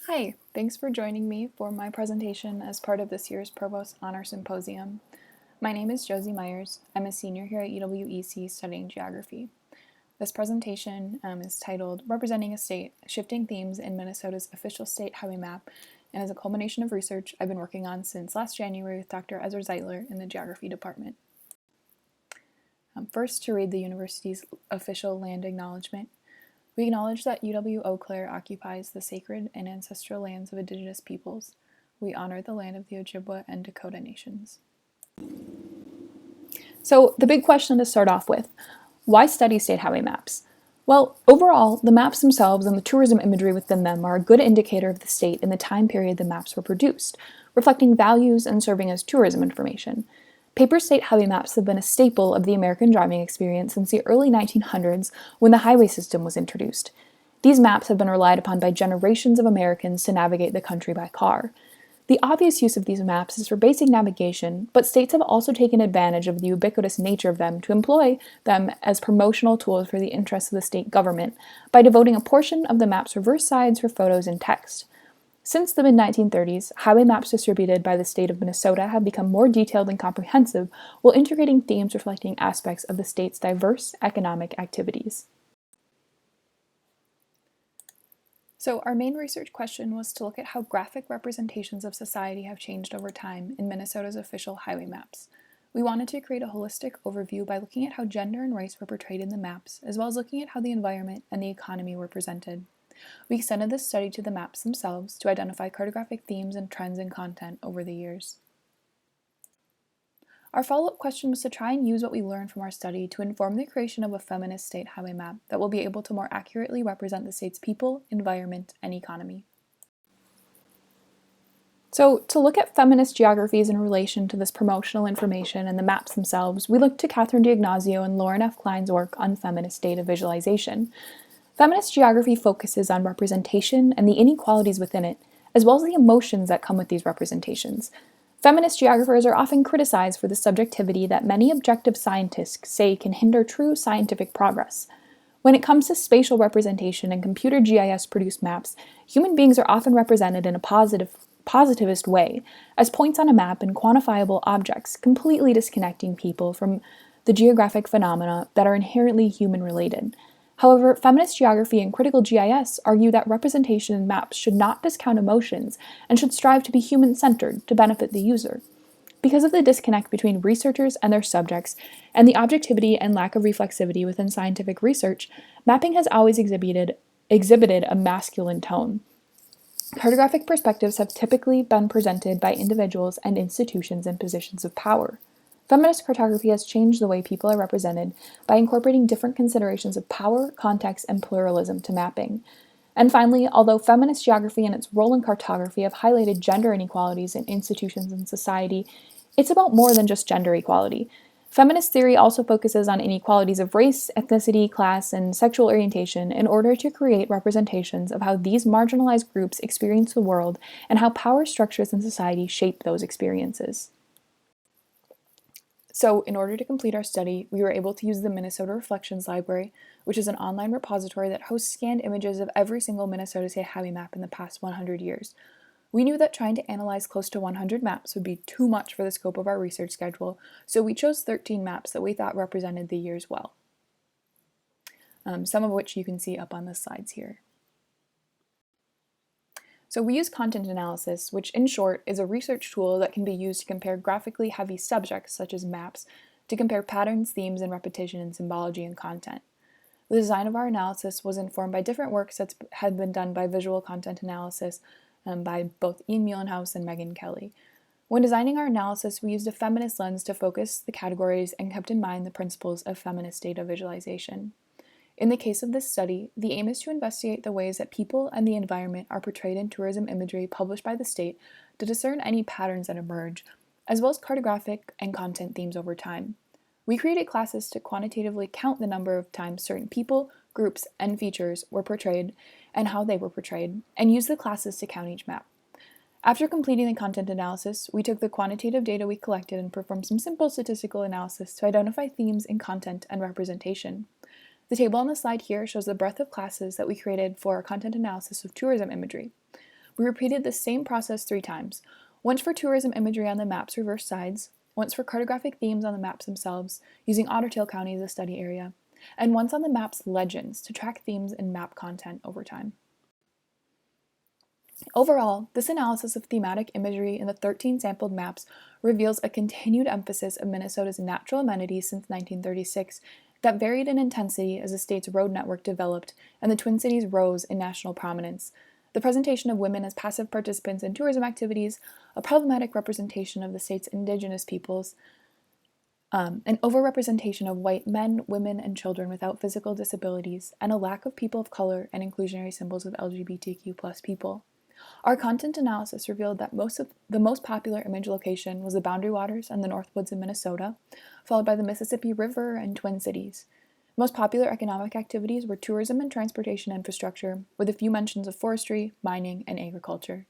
Hi, thanks for joining me for my presentation as part of this year's Provost Honor Symposium. My name is Josie Myers. I'm a senior here at UWEC studying geography. This presentation is titled Representing a State, Shifting Themes in Minnesota's Official State Highway Map, and is a culmination of research I've been working on since last January with Dr. Ezra Zeitler in the Geography Department. First, to read the university's official land acknowledgement. We acknowledge that UW-Eau Claire occupies the sacred and ancestral lands of Indigenous peoples. We honor the land of the Ojibwa and Dakota nations. So the big question to start off with, why study state highway maps? Well, overall, the maps themselves and the tourism imagery within them are a good indicator of the state in the time period the maps were produced, reflecting values and serving as tourism information. Paper state highway maps have been a staple of the American driving experience since the early 1900s when the highway system was introduced. These maps have been relied upon by generations of Americans to navigate the country by car. The obvious use of these maps is for basic navigation, but states have also taken advantage of the ubiquitous nature of them to employ them as promotional tools for the interests of the state government by devoting a portion of the map's reverse sides for photos and text. Since the mid-1930s, highway maps distributed by the state of Minnesota have become more detailed and comprehensive while integrating themes reflecting aspects of the state's diverse economic activities. So our main research question was to look at how graphic representations of society have changed over time in Minnesota's official highway maps. We wanted to create a holistic overview by looking at how gender and race were portrayed in the maps, as well as looking at how the environment and the economy were presented. We extended this study to the maps themselves to identify cartographic themes and trends in content over the years. Our follow-up question was to try and use what we learned from our study to inform the creation of a feminist state highway map that will be able to more accurately represent the state's people, environment, and economy. So, to look at feminist geographies in relation to this promotional information and the maps themselves, we looked to Catherine D'Ignazio and Lauren F. Klein's work on feminist data visualization. Feminist geography focuses on representation and the inequalities within it, as well as the emotions that come with these representations. Feminist geographers are often criticized for the subjectivity that many objective scientists say can hinder true scientific progress. When it comes to spatial representation and computer GIS-produced maps, human beings are often represented in a positivist way, as points on a map and quantifiable objects, completely disconnecting people from the geographic phenomena that are inherently human-related. However, feminist geography and critical GIS argue that representation in maps should not discount emotions and should strive to be human-centered to benefit the user. Because of the disconnect between researchers and their subjects, and the objectivity and lack of reflexivity within scientific research, mapping has always exhibited a masculine tone. Cartographic perspectives have typically been presented by individuals and institutions in positions of power. Feminist cartography has changed the way people are represented by incorporating different considerations of power, context, and pluralism to mapping. And finally, although feminist geography and its role in cartography have highlighted gender inequalities in institutions and society, it's about more than just gender equality. Feminist theory also focuses on inequalities of race, ethnicity, class, and sexual orientation in order to create representations of how these marginalized groups experience the world and how power structures in society shape those experiences. So, in order to complete our study, we were able to use the Minnesota Reflections Library, which is an online repository that hosts scanned images of every single Minnesota State highway map in the past 100 years. We knew that trying to analyze close to 100 maps would be too much for the scope of our research schedule, so we chose 13 maps that we thought represented the years well, some of which you can see up on the slides here. So we use content analysis, which in short is a research tool that can be used to compare graphically heavy subjects, such as maps, to compare patterns, themes, and repetition in symbology and content. The design of our analysis was informed by different works that had been done by visual content analysis by both Ian Muhlenhaus and Megan Kelly. When designing our analysis, we used a feminist lens to focus the categories and kept in mind the principles of feminist data visualization. In the case of this study, the aim is to investigate the ways that people and the environment are portrayed in tourism imagery published by the state to discern any patterns that emerge, as well as cartographic and content themes over time. We created classes to quantitatively count the number of times certain people, groups, and features were portrayed and how they were portrayed, and used the classes to count each map. After completing the content analysis, we took the quantitative data we collected and performed some simple statistical analysis to identify themes in content and representation. The table on the slide here shows the breadth of classes that we created for our content analysis of tourism imagery. We repeated the same process 3 times, once for tourism imagery on the map's reverse sides, once for cartographic themes on the maps themselves, using Otter Tail County as a study area, and once on the map's legends to track themes and map content over time. Overall, this analysis of thematic imagery in the 13 sampled maps reveals a continued emphasis of Minnesota's natural amenities since 1936 that varied in intensity as the state's road network developed and the Twin Cities rose in national prominence. The presentation of women as passive participants in tourism activities, a problematic representation of the state's Indigenous peoples, an overrepresentation of white men, women, and children without physical disabilities, and a lack of people of color and inclusionary symbols of LGBTQ+ people. Our content analysis revealed that the most popular image location was the Boundary Waters and the North Woods in Minnesota, followed by the Mississippi River and Twin Cities. Most popular economic activities were tourism and transportation infrastructure, with a few mentions of forestry, mining, and agriculture.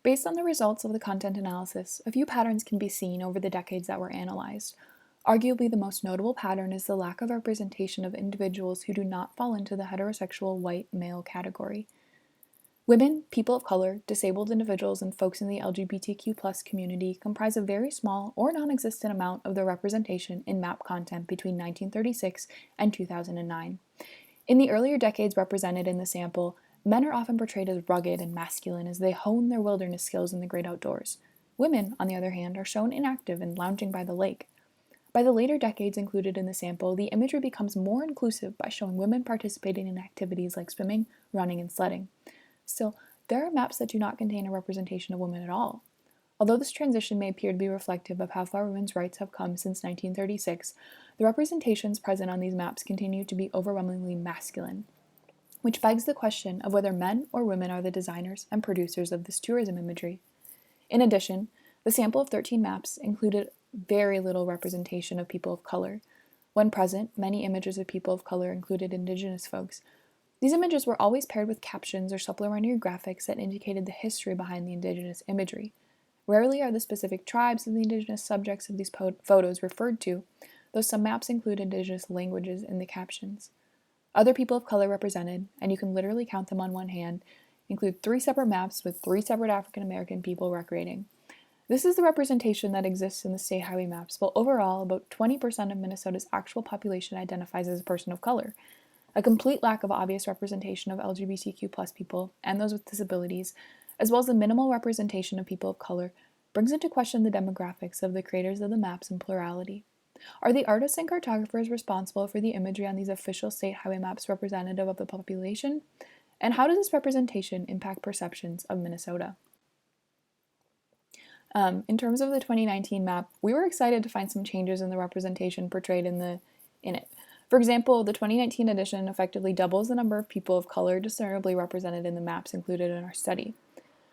Based on the results of the content analysis, a few patterns can be seen over the decades that were analyzed. Arguably the most notable pattern is the lack of representation of individuals who do not fall into the heterosexual white male category. Women, people of color, disabled individuals, and folks in the LGBTQ+ community comprise a very small or non-existent amount of the representation in map content between 1936 and 2009. In the earlier decades represented in the sample, men are often portrayed as rugged and masculine as they hone their wilderness skills in the great outdoors. Women, on the other hand, are shown inactive and lounging by the lake. By the later decades included in the sample, the imagery becomes more inclusive by showing women participating in activities like swimming, running, and sledding. Still, there are maps that do not contain a representation of women at all. Although this transition may appear to be reflective of how far women's rights have come since 1936, the representations present on these maps continue to be overwhelmingly masculine, which begs the question of whether men or women are the designers and producers of this tourism imagery. In addition, the sample of 13 maps included very little representation of people of color. When present, many images of people of color included Indigenous folks. These images were always paired with captions or supplementary graphics that indicated the history behind the Indigenous imagery. Rarely are the specific tribes of the Indigenous subjects of these photos referred to, though some maps include Indigenous languages in the captions. Other people of color represented, and you can literally count them on one hand, include 3 separate maps with 3 separate African American people recreating. This is the representation that exists in the state highway maps, while overall about 20% of Minnesota's actual population identifies as a person of color. A complete lack of obvious representation of LGBTQ+ people and those with disabilities, as well as the minimal representation of people of color, brings into question the demographics of the creators of the maps in plurality. Are the artists and cartographers responsible for the imagery on these official state highway maps representative of the population? And how does this representation impact perceptions of Minnesota? In terms of the 2019 map, we were excited to find some changes in the representation portrayed in it. For example, the 2019 edition effectively doubles the number of people of color discernibly represented in the maps included in our study.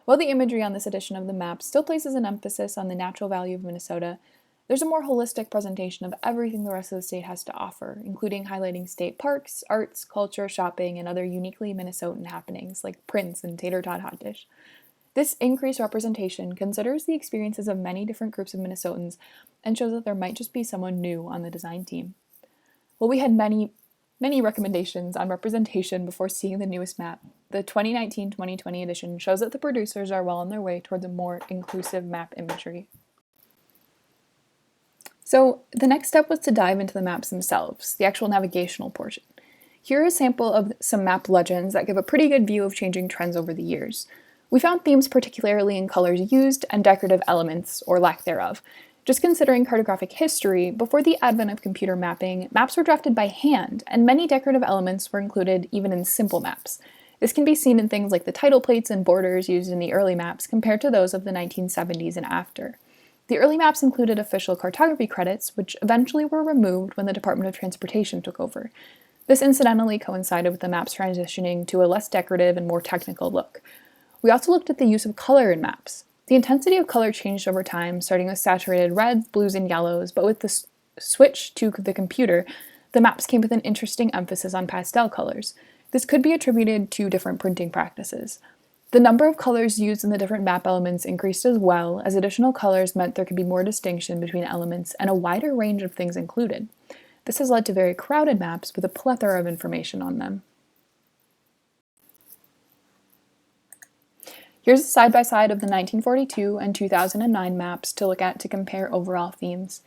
While the imagery on this edition of the map still places an emphasis on the natural value of Minnesota, there's a more holistic presentation of everything the rest of the state has to offer, including highlighting state parks, arts, culture, shopping, and other uniquely Minnesotan happenings like Prince and Tater Tot Hot Dish. This increased representation considers the experiences of many different groups of Minnesotans and shows that there might just be someone new on the design team. While we had many recommendations on representation before seeing the newest map, the 2019-2020 edition shows that the producers are well on their way towards a more inclusive map imagery. So the next step was to dive into the maps themselves, the actual navigational portion. Here is a sample of some map legends that give a pretty good view of changing trends over the years. We found themes particularly in colors used and decorative elements, or lack thereof. Just considering cartographic history, before the advent of computer mapping, maps were drafted by hand, and many decorative elements were included even in simple maps. This can be seen in things like the title plates and borders used in the early maps compared to those of the 1970s and after. The early maps included official cartography credits, which eventually were removed when the Department of Transportation took over. This incidentally coincided with the maps transitioning to a less decorative and more technical look. We also looked at the use of color in maps. The intensity of color changed over time, starting with saturated reds, blues, and yellows, but with the switch to the computer, the maps came with an interesting emphasis on pastel colors. This could be attributed to different printing practices. The number of colors used in the different map elements increased as well, as additional colors meant there could be more distinction between elements and a wider range of things included. This has led to very crowded maps with a plethora of information on them. Here's a side-by-side of the 1942 and 2009 maps to look at to compare overall themes.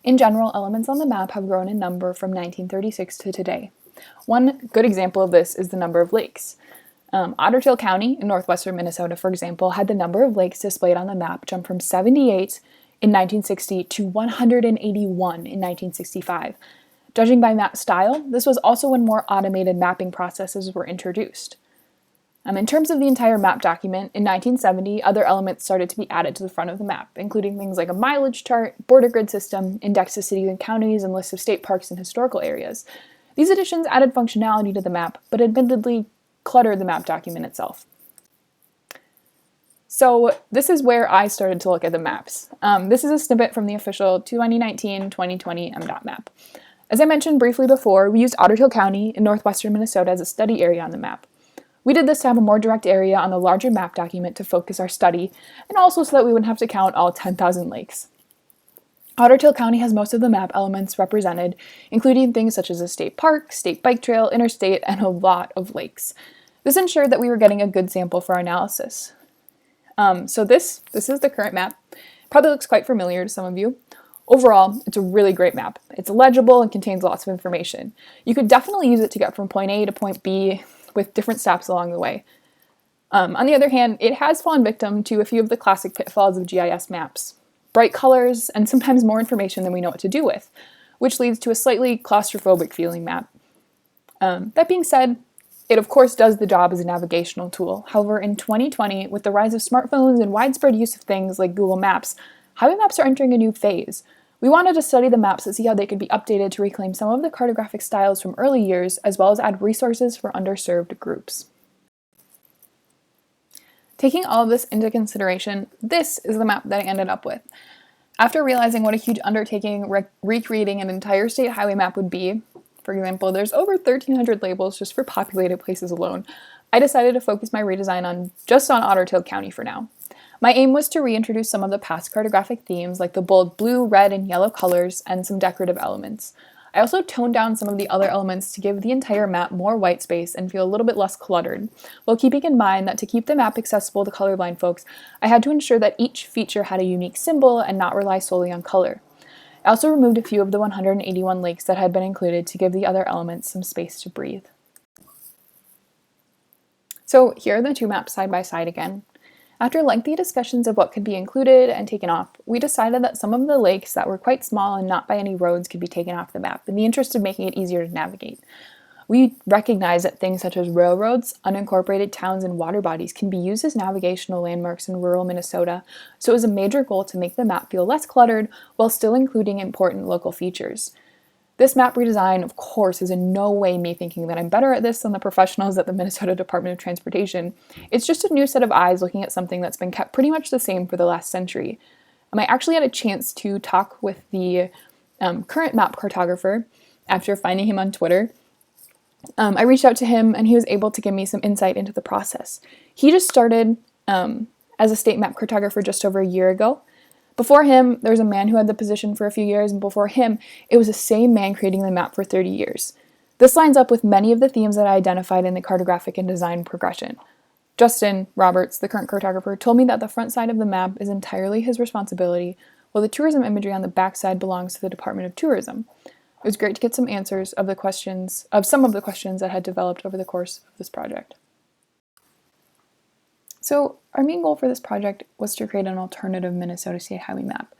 In general, elements on the map have grown in number from 1936 to today. One good example of this is the number of lakes. Otter Tail County in northwestern Minnesota, for example, had the number of lakes displayed on the map jump from 78 in 1960 to 181 in 1965. Judging by map style, this was also when more automated mapping processes were introduced. In terms of the entire map document, in 1970, other elements started to be added to the front of the map, including things like a mileage chart, border grid system, index of cities and counties, and lists of state parks and historical areas. These additions added functionality to the map, but admittedly cluttered the map document itself. So this is where I started to look at the maps. This is a snippet from the official 2019-2020 MDOT map. As I mentioned briefly before, we used Otter Tail County in northwestern Minnesota as a study area on the map. We did this to have a more direct area on the larger map document to focus our study, and also so that we wouldn't have to count all 10,000 lakes. Otter Tail County has most of the map elements represented, including things such as a state park, state bike trail, interstate, and a lot of lakes. This ensured that we were getting a good sample for our analysis. So this is the current map. Probably looks quite familiar to some of you. Overall, it's a really great map. It's legible and contains lots of information. You could definitely use it to get from point A to point B with different stops along the way. On the other hand, it has fallen victim to a few of the classic pitfalls of GIS maps. Bright colors, and sometimes more information than we know what to do with, which leads to a slightly claustrophobic feeling map. That being said, it of course does the job as a navigational tool. However, in 2020, with the rise of smartphones and widespread use of things like Google Maps, highway maps are entering a new phase. We wanted to study the maps and see how they could be updated to reclaim some of the cartographic styles from early years, as well as add resources for underserved groups. Taking all of this into consideration, this is the map that I ended up with. After realizing what a huge undertaking recreating an entire state highway map would be, for example, there's over 1,300 labels just for populated places alone, I decided to focus my redesign just on Otter Tail County for now. My aim was to reintroduce some of the past cartographic themes like the bold blue, red, and yellow colors and some decorative elements. I also toned down some of the other elements to give the entire map more white space and feel a little bit less cluttered, while keeping in mind that to keep the map accessible to colorblind folks, I had to ensure that each feature had a unique symbol and not rely solely on color. I also removed a few of the 181 lakes that had been included to give the other elements some space to breathe. So here are the two maps side by side again. After lengthy discussions of what could be included and taken off, we decided that some of the lakes that were quite small and not by any roads could be taken off the map in the interest of making it easier to navigate. We recognize that things such as railroads, unincorporated towns, and water bodies can be used as navigational landmarks in rural Minnesota, so it was a major goal to make the map feel less cluttered while still including important local features. This map redesign, of course, is in no way me thinking that I'm better at this than the professionals at the Minnesota Department of Transportation. It's just a new set of eyes looking at something that's been kept pretty much the same for the last century. I actually had a chance to talk with the current map cartographer after finding him on Twitter. I reached out to him and he was able to give me some insight into the process. He just started as a state map cartographer just over a year ago. Before him, there was a man who had the position for a few years, and before him, it was the same man creating the map for 30 years. This lines up with many of the themes that I identified in the cartographic and design progression. Justin Roberts, the current cartographer, told me that the front side of the map is entirely his responsibility, while the tourism imagery on the back side belongs to the Department of Tourism. It was great to get some answers of some of the questions that had developed over the course of this project. So our main goal for this project was to create an alternative Minnesota state highway map.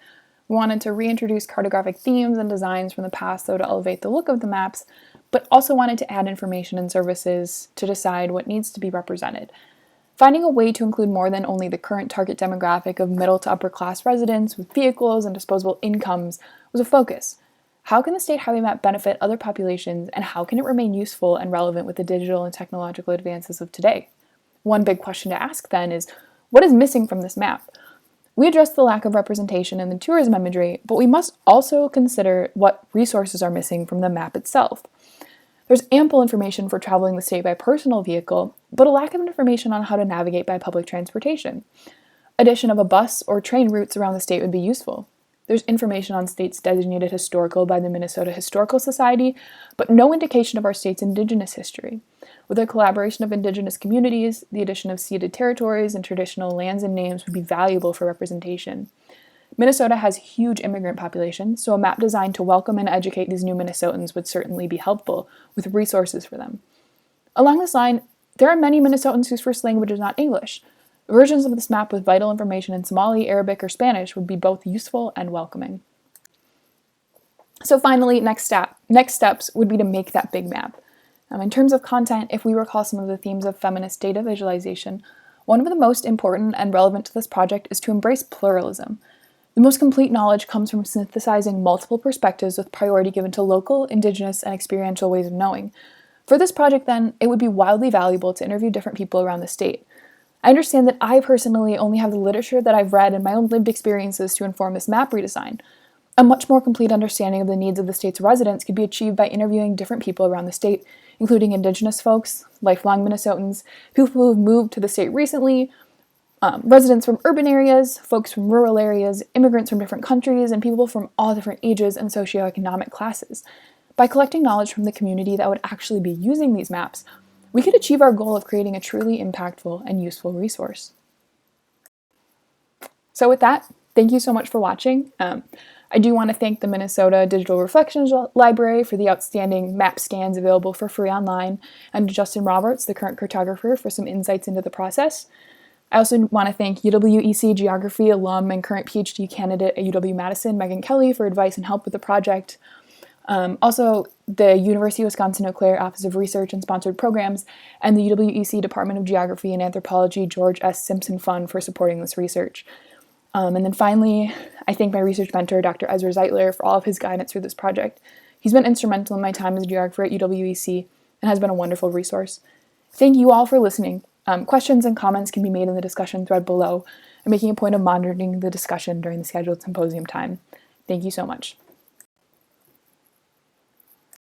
We wanted to reintroduce cartographic themes and designs from the past, though, to elevate the look of the maps, but also wanted to add information and services to decide what needs to be represented. Finding a way to include more than only the current target demographic of middle to upper class residents with vehicles and disposable incomes was a focus. How can the state highway map benefit other populations, and how can it remain useful and relevant with the digital and technological advances of today? One big question to ask then is, what is missing from this map? We addressed the lack of representation in the tourism imagery, but we must also consider what resources are missing from the map itself. There's ample information for traveling the state by personal vehicle, but a lack of information on how to navigate by public transportation. Addition of a bus or train routes around the state would be useful. There's information on states designated historical by the Minnesota Historical Society, but no indication of our state's Indigenous history. With a collaboration of Indigenous communities, the addition of ceded territories and traditional lands and names would be valuable for representation. Minnesota has a huge immigrant population, so a map designed to welcome and educate these new Minnesotans would certainly be helpful, with resources for them. Along this line, there are many Minnesotans whose first language is not English. Versions of this map with vital information in Somali, Arabic, or Spanish would be both useful and welcoming. So finally, next steps would be to make that big map. In terms of content, if we recall some of the themes of feminist data visualization, one of the most important and relevant to this project is to embrace pluralism. The most complete knowledge comes from synthesizing multiple perspectives with priority given to local, Indigenous, and experiential ways of knowing. For this project, then, it would be wildly valuable to interview different people around the state. I understand that I personally only have the literature that I've read and my own lived experiences to inform this map redesign. A much more complete understanding of the needs of the state's residents could be achieved by interviewing different people around the state, including Indigenous folks, lifelong Minnesotans, people who have moved to the state recently, residents from urban areas, folks from rural areas, immigrants from different countries, and people from all different ages and socioeconomic classes. By collecting knowledge from the community that would actually be using these maps, we could achieve our goal of creating a truly impactful and useful resource. So with that, thank you so much for watching. I do want to thank the Minnesota Digital Reflections Library for the outstanding map scans available for free online, and to Justin Roberts, the current cartographer, for some insights into the process. I also want to thank UWEC Geography alum and current PhD candidate at UW-Madison, Megan Kelly, for advice and help with the project. Also, the University of Wisconsin-Eau Claire Office of Research and Sponsored Programs, and the UWEC Department of Geography and Anthropology George S. Simpson Fund for supporting this research. And then finally, I thank my research mentor, Dr. Ezra Zeitler, for all of his guidance through this project. He's been instrumental in my time as a geographer at UWEC and has been a wonderful resource. Thank you all for listening. Questions and comments can be made in the discussion thread below. I'm making a point of monitoring the discussion during the scheduled symposium time. Thank you so much.